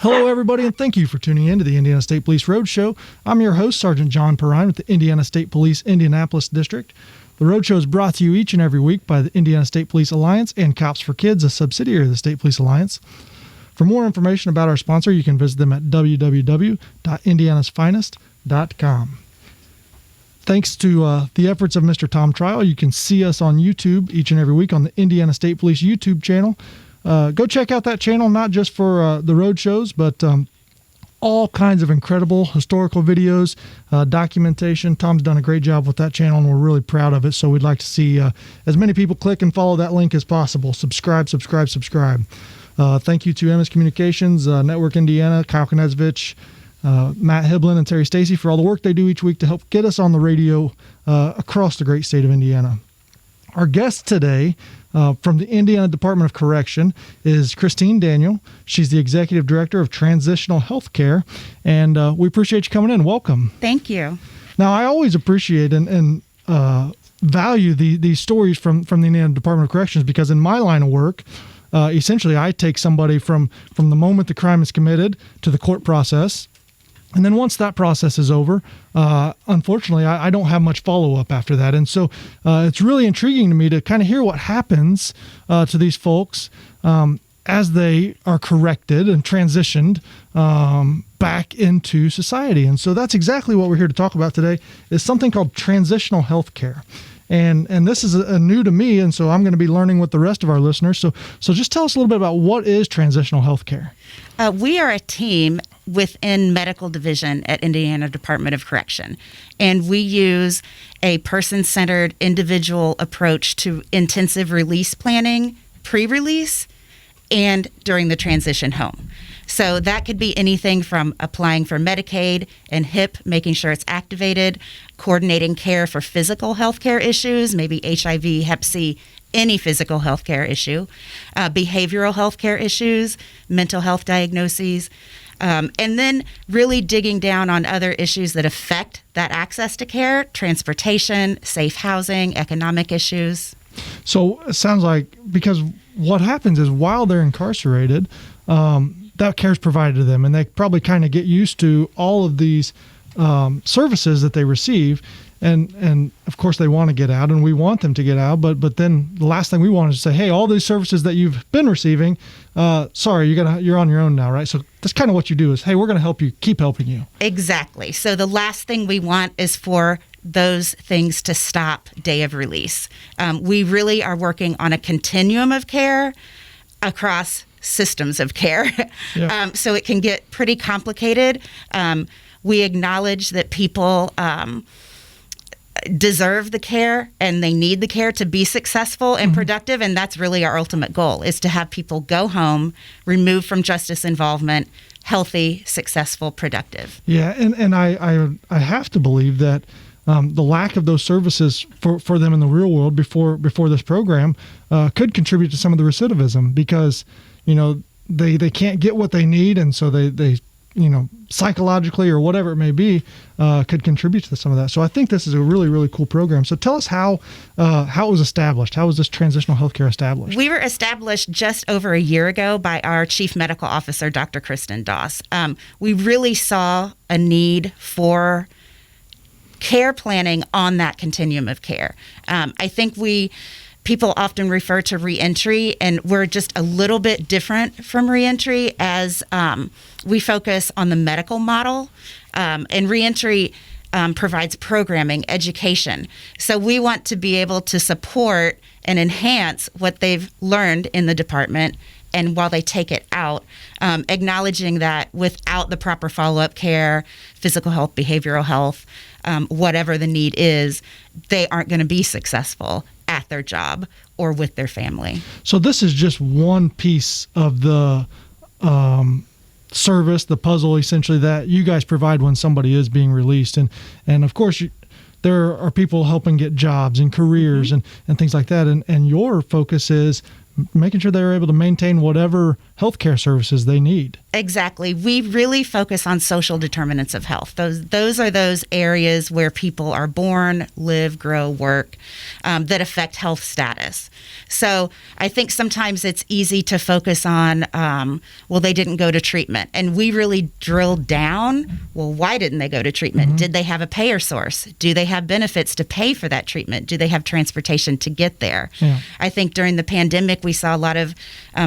Hello, everybody, and thank you for tuning in to the Indiana State Police Roadshow. I'm your host, Sergeant John PERRINE with the Indiana State Police Indianapolis District. The Roadshow is brought to you each and every week by the Indiana State Police Alliance and Cops for Kids, a subsidiary of the State Police Alliance. For more information about our sponsor, you can visit them at www.indianasfinest.com. Thanks to the efforts of Mr. Tom Trial, you can see us on YouTube each and every week on the Indiana State Police YouTube channel. Go check out that channel, not just for the road shows, but all kinds of incredible historical videos, documentation. Tom's done a great job with that channel, and we're really proud of it. So we'd like to see as many people click and follow that link as possible. Subscribe. Thank you to EMMIS Communications, Network Indiana, Kyle Knezvich, Matt Hiblin, and Terry Stacy for all the work they do each week to help get us on the radio across the great state of Indiana. Our guest today from the Indiana Department of Correction is Christine Daniel. She's the Executive Director of Transitional Healthcare, and we appreciate you coming in. Welcome. Thank you. Now, I always appreciate and value these stories from the Indiana Department of Corrections because in my line of work, essentially I take somebody from the moment the crime is committed to the court process. And then once that process is over, unfortunately, I don't have much follow-up after that. And so it's really intriguing to me to kind of hear what happens to these folks as they are corrected and transitioned back into society. And so that's exactly what we're here to talk about today, is something called transitional healthcare. And this is a new to me, and so I'm going to be learning with the rest of our listeners. So just tell us a little bit about what is transitional healthcare. We are a team within medical division at Indiana Department of Correction, and we use a person-centered individual approach to intensive release planning, pre-release, and during the transition home. So that could be anything from applying for Medicaid and HIP, making sure it's activated, coordinating care for physical health care issues, maybe HIV, Hep C, any physical health care issue, behavioral health care issues, mental health diagnoses, and then really digging down on other issues that affect that access to care, transportation, safe housing, economic issues. So it sounds like, because what happens is while they're incarcerated, that care is provided to them, and they probably kind of get used to all of these services that they receive, and of course they want to get out, and we want them to get out, but then the last thing we want is to say, hey, all these services that you've been receiving, sorry, you're on your own now, right? So that's kind of what you do is, hey, we're going to help you, keep helping you. Exactly. So the last thing we want is for those things to stop day of release. We really are working on a continuum of care across systems of care. Yeah. So it can get pretty complicated. We acknowledge that people deserve the care and they need the care to be successful and productive, and that's really our ultimate goal, is to have people go home, removed from justice involvement, healthy, successful, productive. Yeah, and I have to believe that the lack of those services for them in the real world before this program could contribute to some of the recidivism, because they can't get what they need, and so they psychologically or whatever it may be could contribute to some of that. So I think this is a really, really cool program. So tell us how it was established. How was this transitional healthcare established? We were established just over a year ago by our Chief Medical Officer, Dr. Kristen Doss. We really saw a need for care planning on that continuum of care. I think people often refer to reentry, and we're just a little bit different from reentry, as we focus on the medical model, and reentry provides programming, education. So we want to be able to support and enhance what they've learned in the department, and while they take it out, acknowledging that without the proper follow-up care, physical health, behavioral health, whatever the need is, they aren't going to be successful at their job or with their family. So this is just one piece of the service, the puzzle, essentially, that you guys provide when somebody is being released. And of course, there are people helping get jobs and careers and things like that. And your focus is making sure they're able to maintain whatever healthcare services they need. Exactly. We really focus on social determinants of health. Those are those areas where people are born, live, grow, work, that affect health status. So I think sometimes it's easy to focus on, well, they didn't go to treatment. And we really drill down, well, why didn't they go to treatment? Mm-hmm. Did they have a payer source? Do they have benefits to pay for that treatment? Do they have transportation to get there? Yeah. I think during the pandemic, we saw a lot of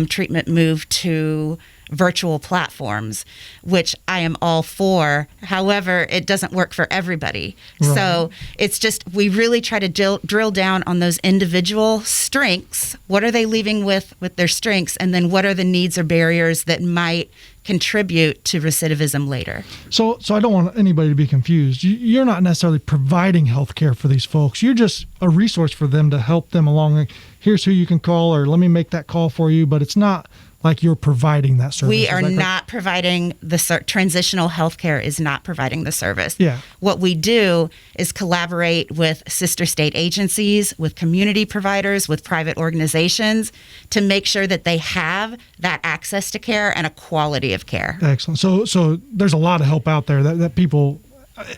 treatment move to virtual platforms, which I am all for. However, it doesn't work for everybody. Right. So it's just, we really try to drill down on those individual strengths. What are they leaving with their strengths? And then what are the needs or barriers that might contribute to recidivism later? So I don't want anybody to be confused. You're not necessarily providing health care for these folks. You're just a resource for them to help them along. Like, here's who you can call, or let me make that call for you. But it's not like you're providing that service. We are not providing the transitional healthcare is not providing the service. Yeah. What we do is collaborate with sister state agencies, with community providers, with private organizations to make sure that they have that access to care and a quality of care. Excellent. So there's a lot of help out there that people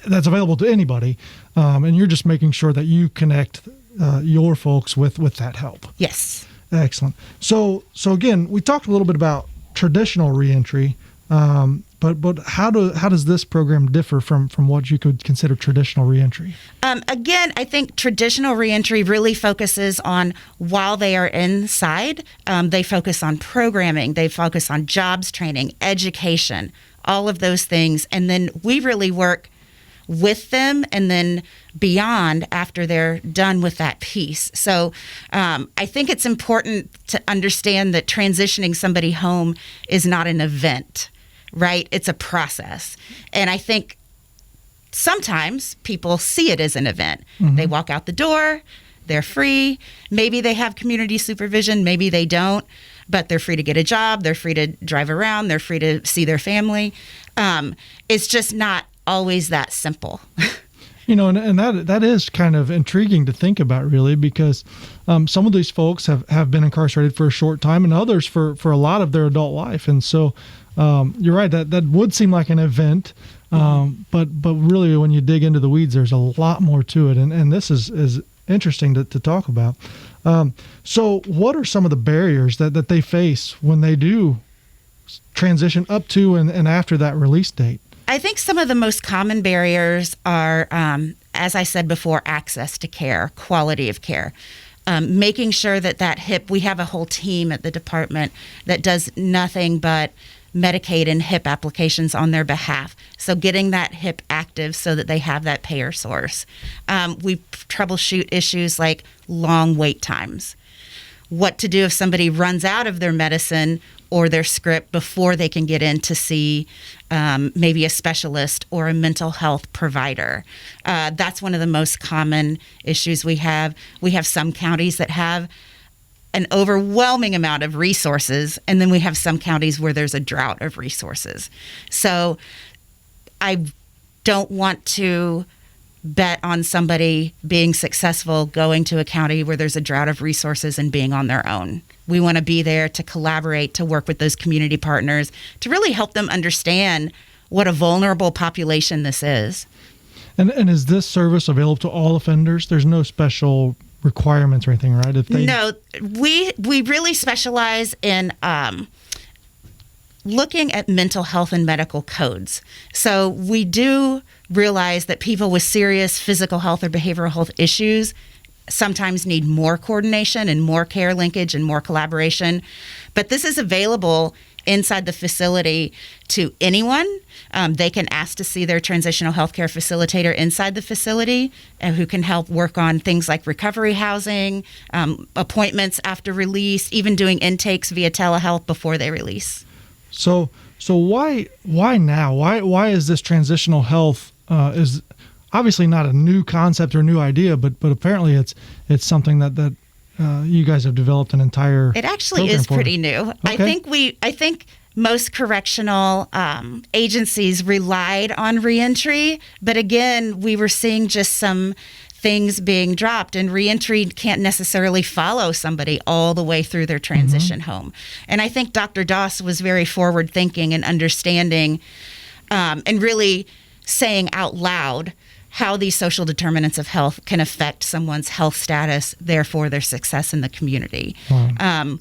that's available to anybody, and you're just making sure that you connect your folks with that help. Yes. Excellent. So again, we talked a little bit about traditional reentry, but how does this program differ from what you could consider traditional reentry? Again, I think traditional reentry really focuses on while they are inside. They focus on programming. They focus on jobs training, education, all of those things, and then we really work with them and then beyond after they're done with that piece. So I think it's important to understand that transitioning somebody home is not an event, right? It's a process. And I think sometimes people see it as an event. Mm-hmm. They walk out the door, they're free. Maybe they have community supervision, maybe they don't, but they're free to get a job, they're free to drive around, they're free to see their family. It's just not always that simple. And that is kind of intriguing to think about, really, because some of these folks have been incarcerated for a short time and others for a lot of their adult life. And so you're right, that would seem like an event, but really when you dig into the weeds, there's a lot more to it. And this is interesting to talk about. So what are some of the barriers that they face when they do transition up to and after that release date? I think some of the most common barriers are, as I said before, access to care, quality of care, making sure that HIP, we have a whole team at the department that does nothing but Medicaid and HIP applications on their behalf. So getting that HIP active so that they have that payer source. We troubleshoot issues like long wait times. What to do if somebody runs out of their medicine or their script before they can get in to see maybe a specialist or a mental health provider. That's one of the most common issues we have. We have some counties that have an overwhelming amount of resources, and then we have some counties where there's a drought of resources. So I don't want to bet on somebody being successful going to a county where there's a drought of resources and being on their own. We want to be there to collaborate, to work with those community partners, to really help them understand what a vulnerable population this is. And is this service available to all offenders? There's no special requirements or anything, right? No, we really specialize in looking at mental health and medical codes. So we do realize that people with serious physical health or behavioral health issues sometimes need more coordination and more care linkage and more collaboration. But this is available inside the facility to anyone. They can ask to see their transitional healthcare facilitator inside the facility who can help work on things like recovery housing, appointments after release, even doing intakes via telehealth before they release. So why now? Why is this transitional health is obviously not a new concept or a new idea, but apparently it's something that you guys have developed an entire. It actually is pretty new. Okay. I think most correctional agencies relied on reentry, but again, we were seeing just some things being dropped, and reentry can't necessarily follow somebody all the way through their transition home. And I think Dr. Doss was very forward thinking and understanding, and really saying out loud how these social determinants of health can affect someone's health status, therefore their success in the community. Wow.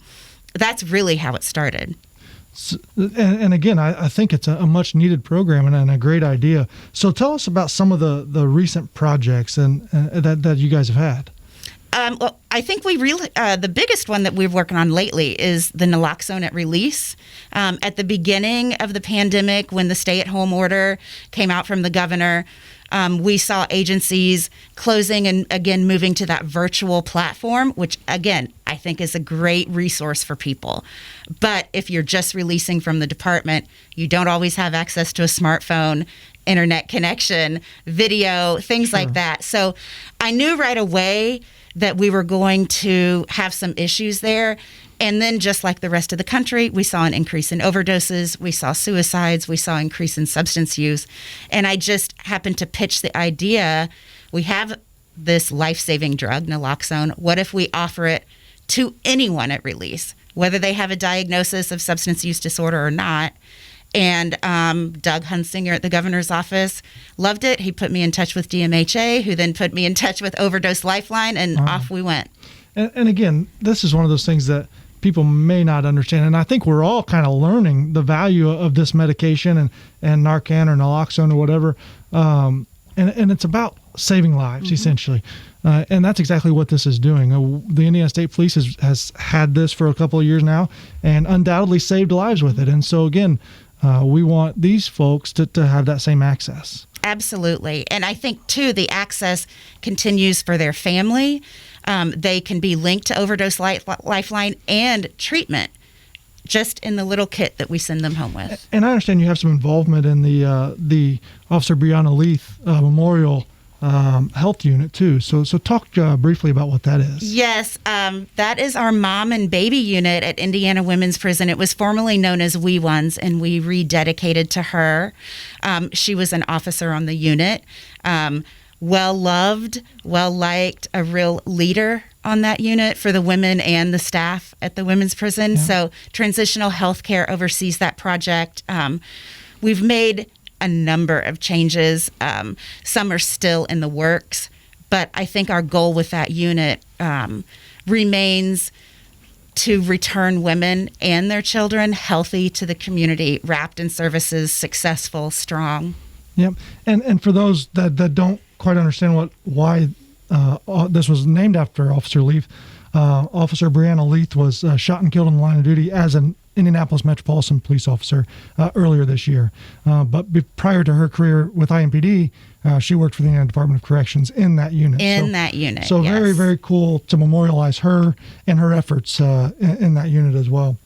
That's really how it started. And again, I think it's a much needed program and a great idea. So tell us about some of the recent projects and that you guys have had. Well, I think we really the biggest one that we're working on lately is the naloxone at release. At the beginning of the pandemic, when the stay-at-home order came out from the governor, we saw agencies closing and again moving to that virtual platform, which again I think is a great resource for people. But if you're just releasing from the department, you don't always have access to a smartphone, internet connection, video, things like that. So I knew right away that we were going to have some issues there. And then just like the rest of the country, we saw an increase in overdoses, we saw suicides, we saw increase in substance use. And I just happened to pitch the idea, we have this life-saving drug, naloxone. What if we offer it to anyone at release, whether they have a diagnosis of substance use disorder or not? And Doug Hunsinger at the governor's office loved it. He put me in touch with DMHA, who then put me in touch with Overdose Lifeline, and off we went. And again, this is one of those things that people may not understand. And I think we're all kind of learning the value of this medication and Narcan or naloxone or whatever. And it's about saving lives, essentially. And that's exactly what this is doing. The Indiana State Police has had this for a couple of years now and undoubtedly saved lives with it. And so, again, we want these folks to have that same access. Absolutely. And I think, too, the access continues for their family. They can be linked to Overdose Lifeline and treatment just in the little kit that we send them home with. And I understand you have some involvement in the Officer Breonna Leith Memorial Health Unit, too. So talk briefly about what that is. Yes, that is our mom and baby unit at Indiana Women's Prison. It was formerly known as We Ones, and we rededicated to her. She was an officer on the unit. Well-loved, well-liked, a real leader on that unit for the women and the staff at the women's prison. Yeah. So Transitional Healthcare oversees that project. We've made a number of changes. Some are still in the works, but I think our goal with that unit remains to return women and their children healthy to the community, wrapped in services, successful, strong. Yep. And for those that don't quite understand why this was named after Officer Leith, Officer Breonna Leith was shot and killed in the line of duty as an Indianapolis Metropolitan Police officer earlier this year. But prior to her career with IMPD, she worked for the Indiana Department of Corrections in that unit. So yes. Very, very cool to memorialize her and her efforts in that unit as well.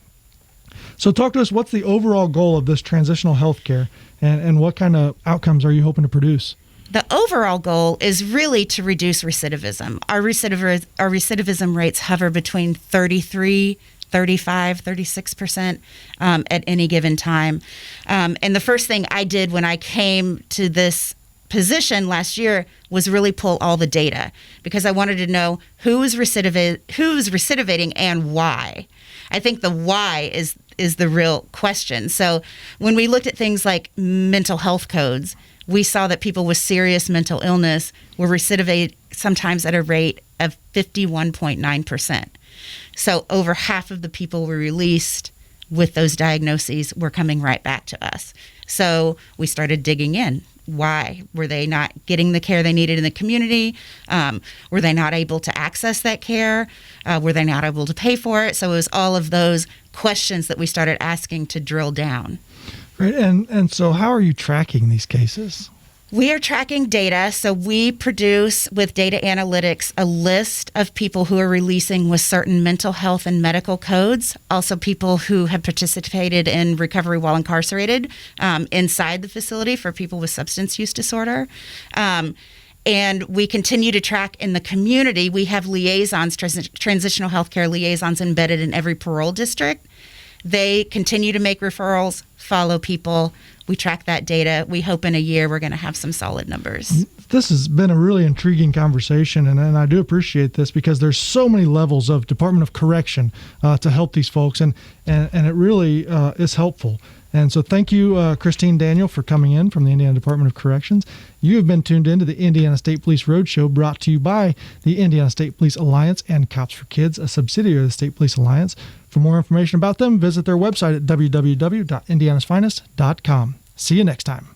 So talk to us, what's the overall goal of this transitional healthcare and what kind of outcomes are you hoping to produce? The overall goal is really to reduce recidivism. Our recidivism rates hover between 33, 35, 36% at any given time. And the first thing I did when I came to this position last year was really pull all the data, because I wanted to know who's recidivating and why. I think the why is the real question. So when we looked at things like mental health codes, we saw that people with serious mental illness were recidivate sometimes at a rate of 51.9%. So over half of the people we released with those diagnoses were coming right back to us. So we started digging in. Why? Were they not getting the care they needed in the community? Were they not able to access that care? Were they not able to pay for it? So it was all of those questions that we started asking to drill down. Right. And so how are you tracking these cases? We are tracking data. So we produce with data analytics a list of people who are releasing with certain mental health and medical codes, also people who have participated in recovery while incarcerated inside the facility for people with substance use disorder. And we continue to track in the community. We have liaisons, transitional healthcare liaisons embedded in every parole district. They continue to make referrals, follow people. We track that data. We hope in a year we're going to have some solid numbers. this has been a really intriguing conversation, and I do appreciate this because there's so many levels of Department of Correction to help these folks, and it really is helpful. And so thank you, Christine Daniel, for coming in from the Indiana Department of Corrections. You have been tuned in to the Indiana State Police Roadshow, brought to you by the Indiana State Police Alliance and Cops for Kids, a subsidiary of the State Police Alliance. For more information about them, visit their website at www.indianasfinest.com. See you next time.